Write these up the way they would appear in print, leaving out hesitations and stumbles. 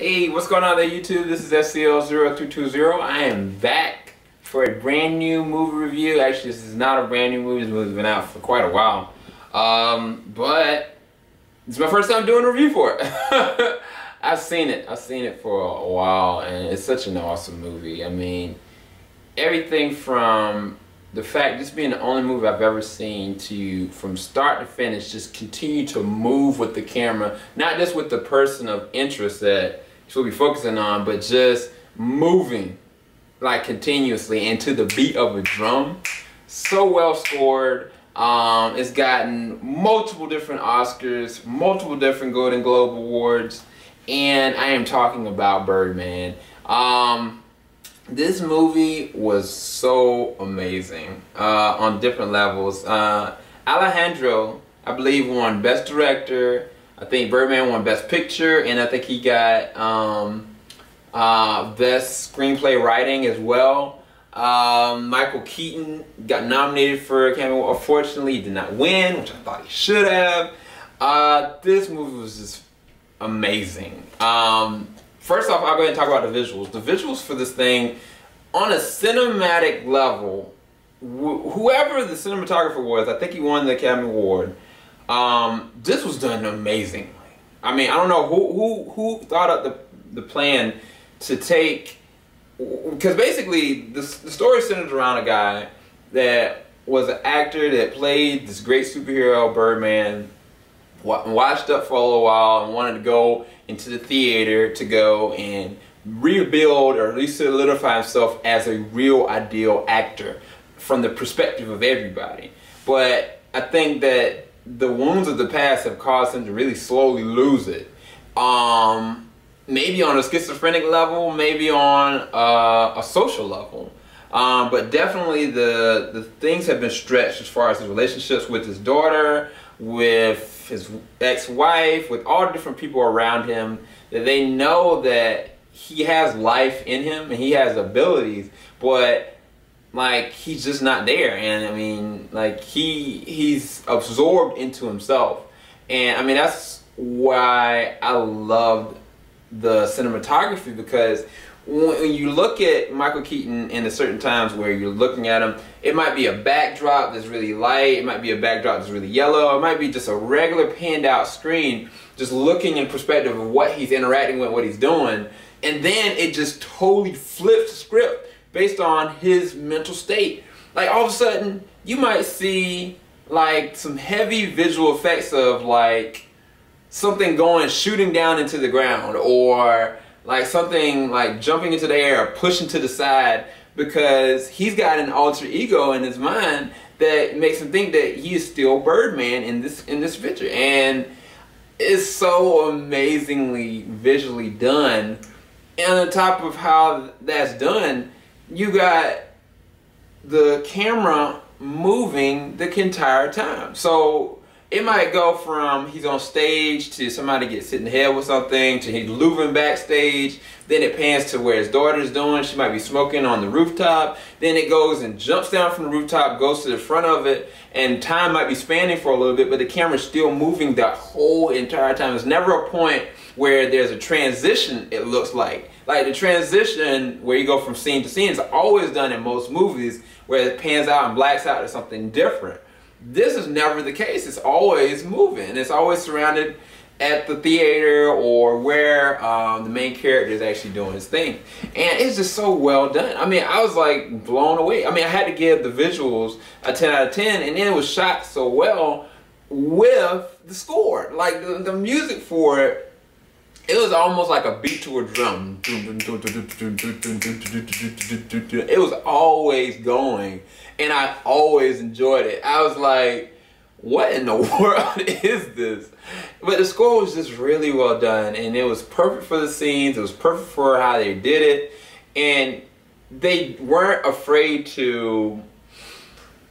Hey, what's going on there, YouTube? This is SCL0220. I am back for a brand new movie review. Actually, this is not a brand new movie. This movie's been out for quite a while. But it's my first time doing a review for it. I've seen it for a while, and it's such an awesome movie. I mean, everything from the fact this being the only movie I've ever seen to, from start to finish, just continue to move with the camera, not just with the person of interest that she'll be focusing on, but just moving like continuously and to the beat of a drum. So well scored. It's gotten multiple different Oscars, multiple different Golden Globe Awards, and I am talking about Birdman. This movie was so amazing on different levels. Alejandro, I believe, won Best Director. I think Birdman won Best Picture, and I think he got Best Screenplay Writing as well. Michael Keaton got nominated for Academy Award. Unfortunately, he did not win, which I thought he should have. This movie was just amazing. First off, I'll go ahead and talk about the visuals. The visuals for this thing, on a cinematic level, whoever the cinematographer was, I think he won the Academy Award. This was done amazingly. I mean, I don't know who thought up the plan to take, because basically the story centers around a guy that was an actor that played this great superhero, Birdman, watched up for a little while and wanted to go into the theater to go and rebuild, or at least solidify himself as a real ideal actor from the perspective of everybody. But I think that the wounds of the past have caused him to really slowly lose it. Maybe on a schizophrenic level, maybe on a social level. But definitely the things have been stretched as far as his relationships with his daughter, with his ex-wife, with all the different people around him, that they know that he has life in him and he has abilities, but like he's just not there. And I mean, like he's absorbed into himself. And I mean, that's why I loved the cinematography, because when you look at Michael Keaton in a certain times where you're looking at him, it might be a backdrop that's really light, it might be a backdrop that's really yellow, it might be just a regular panned out screen, just looking in perspective of what he's interacting with, what he's doing, and then it just totally flips the script based on his mental state. Like all of a sudden, you might see like some heavy visual effects of like something shooting down into the ground, or like something like jumping into the air or pushing to the side, because he's got an alter ego in his mind that makes him think that he is still Birdman in this picture. And it's so amazingly visually done. And on top of how that's done, you got the camera moving the entire time. So it might go from he's on stage to somebody gets hit in the head with something, to he's looping backstage. Then it pans to where his daughter's doing. She might be smoking on the rooftop. Then it goes and jumps down from the rooftop, goes to the front of it, and time might be spanning for a little bit, but the camera's still moving the whole entire time. There's never a point where there's a transition, it looks like. Like the transition where you go from scene to scene is always done in most movies, where it pans out and blacks out to something different. This is never the case. It's always moving. It's always surrounded at the theater or where the main character is actually doing his thing. And it's just so well done. I mean, I was like blown away. I mean, I had to give the visuals a 10 out of 10, and then it was shot so well with the score. Like the music for it, it was almost like a beat to a drum. It was always going, and I always enjoyed it. I was like, what in the world is this? But the score was just really well done, and it was perfect for the scenes. It was perfect for how they did it, and they weren't afraid to,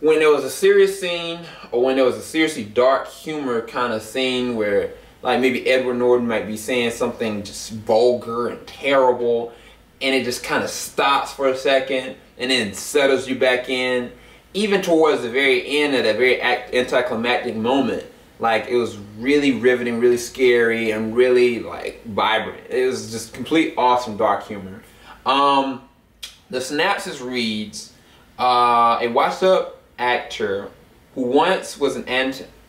when there was a serious scene or when there was a seriously dark humor kind of scene where like maybe Edward Norton might be saying something just vulgar and terrible, and it just kind of stops for a second and then settles you back in. Even towards the very end, at a very anticlimactic moment, Like, it was really riveting, really scary, and really like vibrant. It was just complete awesome dark humor. The synopsis reads, a washed-up actor who once was who played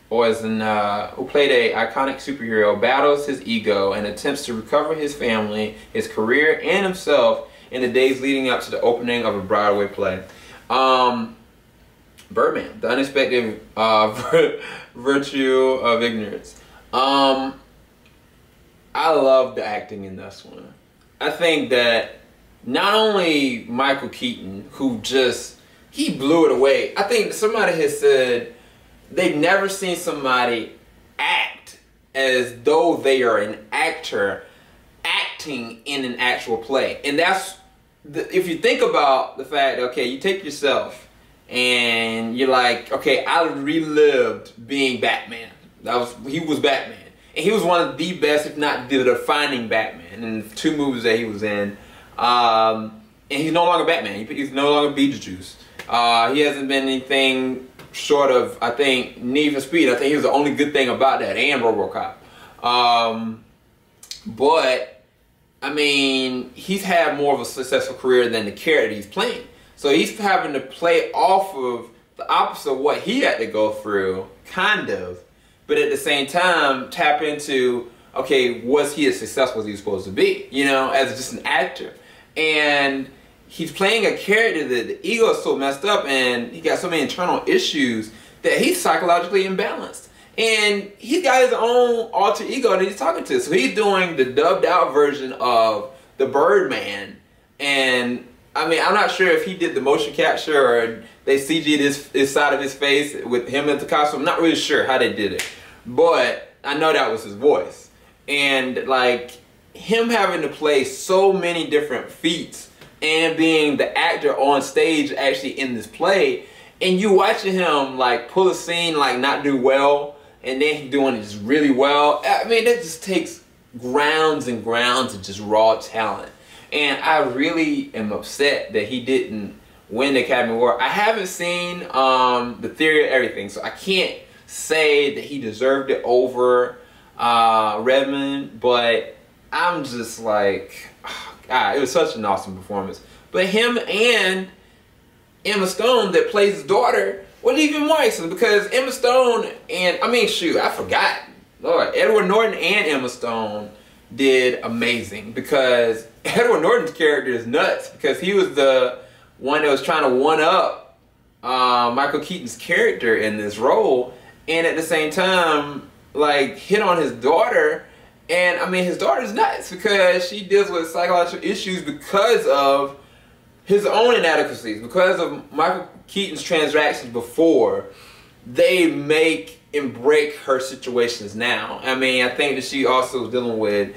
a iconic superhero battles his ego and attempts to recover his family, his career, and himself in the days leading up to the opening of a Broadway play. Birdman, the unexpected virtue of ignorance. I love the acting in this one. I think that not only Michael Keaton, who he blew it away. I think somebody has said they've never seen somebody act as though they are an actor acting in an actual play. And that's, if you think about the fact, okay, you take yourself and you're like, okay, I relived being Batman. He was Batman. And he was one of the best, if not the defining Batman in the 2 movies that he was in. And he's no longer Batman. He's no longer Beetlejuice. He hasn't been anything short of, I think, Need for Speed. I think he was the only good thing about that, and RoboCop. But, I mean, he's had more of a successful career than the character he's playing. So he's having to play off of the opposite of what he had to go through, kind of. But at the same time, tap into, okay, was he as successful as he was supposed to be, you know, as just an actor? And he's playing a character that the ego is so messed up and he got so many internal issues that he's psychologically imbalanced. And he's got his own alter ego that he's talking to. So he's doing the dubbed out version of the Birdman. And I mean, I'm not sure if he did the motion capture or they CG'd his side of his face with him in the costume. I'm not really sure how they did it. But I know that was his voice. And like, him having to play so many different feats and being the actor on stage actually in this play, and you watching him like pull a scene like not do well and then he doing it just really well. I mean, that just takes grounds and grounds of just raw talent. And I really am upset that he didn't win the Academy Award. I haven't seen The Theory of Everything, so I can't say that he deserved it over Redmond, but I'm just like, oh God, it was such an awesome performance. But him and Emma Stone that plays his daughter was even more excellent, because Emma Stone and, I mean, shoot, I forgot. Lord, Edward Norton and Emma Stone did amazing, because Edward Norton's character is nuts, because he was the one that was trying to one-up Michael Keaton's character in this role, and at the same time, like, hit on his daughter. And I mean, his daughter's nuts because she deals with psychological issues because of his own inadequacies, because of Michael Keaton's transactions before. They make and break her situations now. I mean, I think that she also is dealing with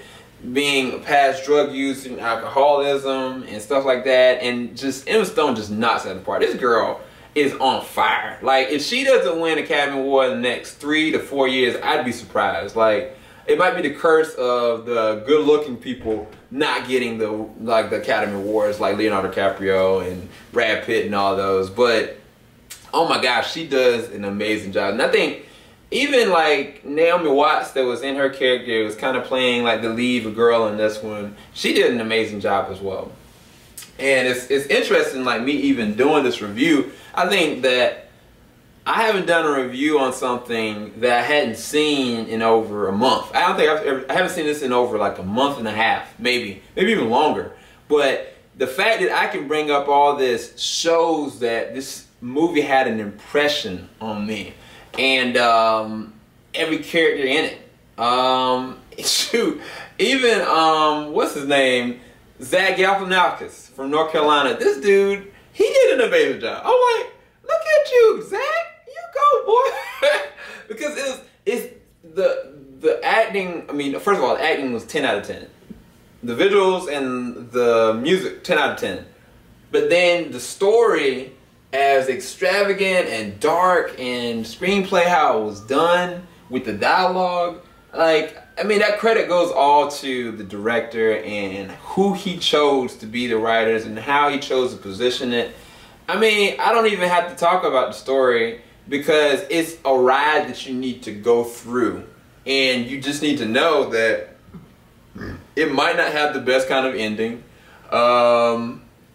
being past drug use and alcoholism and stuff like that. And just, Emma Stone just knocks it apart. This girl is on fire. Like, if she doesn't win Academy Award in the next 3 to 4 years, I'd be surprised. Like, it might be the curse of the good-looking people not getting the Academy Awards, like Leonardo DiCaprio and Brad Pitt and all those. But oh my gosh, she does an amazing job. And I think even like Naomi Watts, that was in her character, was kind of playing like the lead girl in this one. She did an amazing job as well. And it's interesting, like me even doing this review. I think that I haven't done a review on something that I hadn't seen in over a month. I don't think I haven't seen this in over like a month and a half, maybe even longer. But the fact that I can bring up all this shows that this movie had an impression on me, and every character in it. Shoot, even what's his name, Zach Galifianakis from North Carolina. This dude, he did an amazing job. I'm like, look at you, Zach. Go, boy. Because it's the acting. I mean, first of all, the acting was 10 out of 10. The visuals and the music, 10 out of 10. But then the story, as extravagant and dark, and screenplay, how it was done with the dialogue, like, I mean, that credit goes all to the director and who he chose to be the writers and how he chose to position it. I mean, I don't even have to talk about the story. because it's a ride that you need to go through, and you just need to know that it might not have the best kind of ending,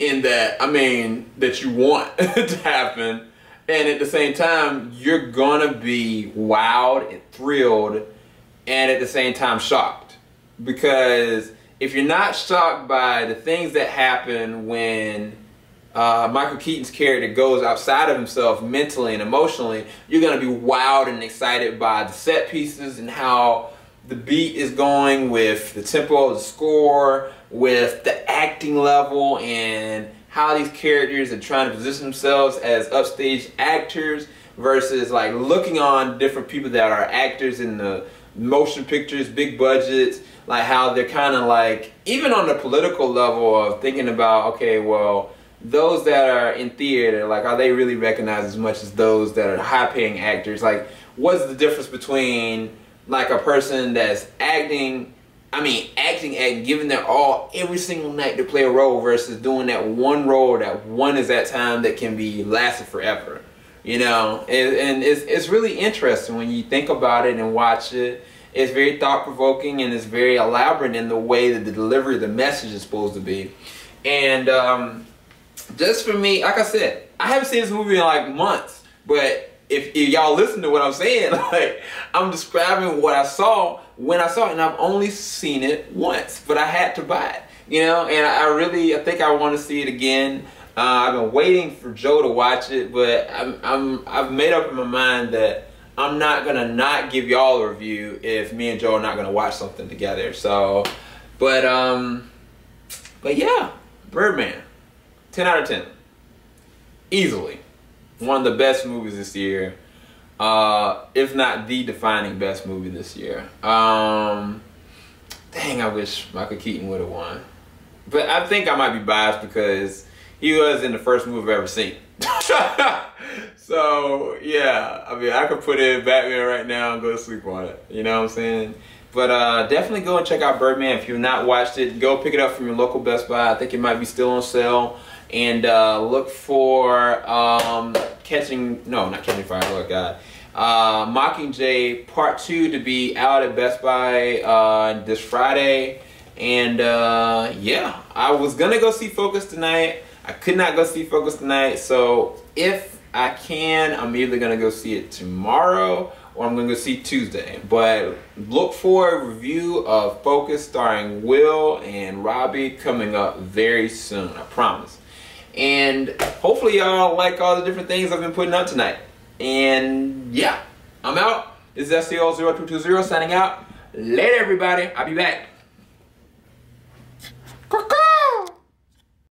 in that, I mean, that you want to happen, and at the same time, you're gonna be wowed and thrilled, and at the same time shocked. Because if you're not shocked by the things that happen when Michael Keaton's character goes outside of himself mentally and emotionally, you're gonna be wowed and excited by the set pieces and how the beat is going, with the tempo of the score, with the acting level, and how these characters are trying to position themselves as upstage actors versus like looking on different people that are actors in the motion pictures, big budgets, like how they're kind of like, even on the political level of thinking about, okay, well, those that are in theater, like, are they really recognized as much as those that are high-paying actors? Like, what's the difference between like a person that's acting, giving their all every single night to play a role versus doing that one role that one is that time that can be lasted forever, you know? And it's really interesting when you think about it and watch it. It's very thought-provoking, and it's very elaborate in the way that the delivery of the message is supposed to be. And just for me, like I said, I haven't seen this movie in like months, but if y'all listen to what I'm saying, like, I'm describing what I saw when I saw it, and I've only seen it once, but I had to buy it, you know, and I think I want to see it again. I've been waiting for Joe to watch it, but I've made up in my mind that I'm not gonna not give y'all a review if me and Joe are not gonna watch something together. So, but yeah, Birdman, 10 out of 10, easily. One of the best movies this year, if not the defining best movie this year. Dang, I wish Michael Keaton would have won. But I think I might be biased because he was in the first movie I've ever seen. So, yeah, I mean, I could put in Batman right now and go to sleep on it. You know what I'm saying? But definitely go and check out Birdman. If you've not watched it, go pick it up from your local Best Buy. I think it might be still on sale. And look for Mockingjay Part 2 to be out at Best Buy this Friday. And yeah, I was gonna go see Focus tonight. I could not go see Focus tonight, so if I can, I'm either gonna go see it tomorrow or I'm gonna go see Tuesday. But look for a review of Focus starring Will and Robbie coming up very soon, I promise. And hopefully y'all like all the different things I've been putting up tonight. And yeah, I'm out. This is SCO0220 signing out. Later, everybody. I'll be back.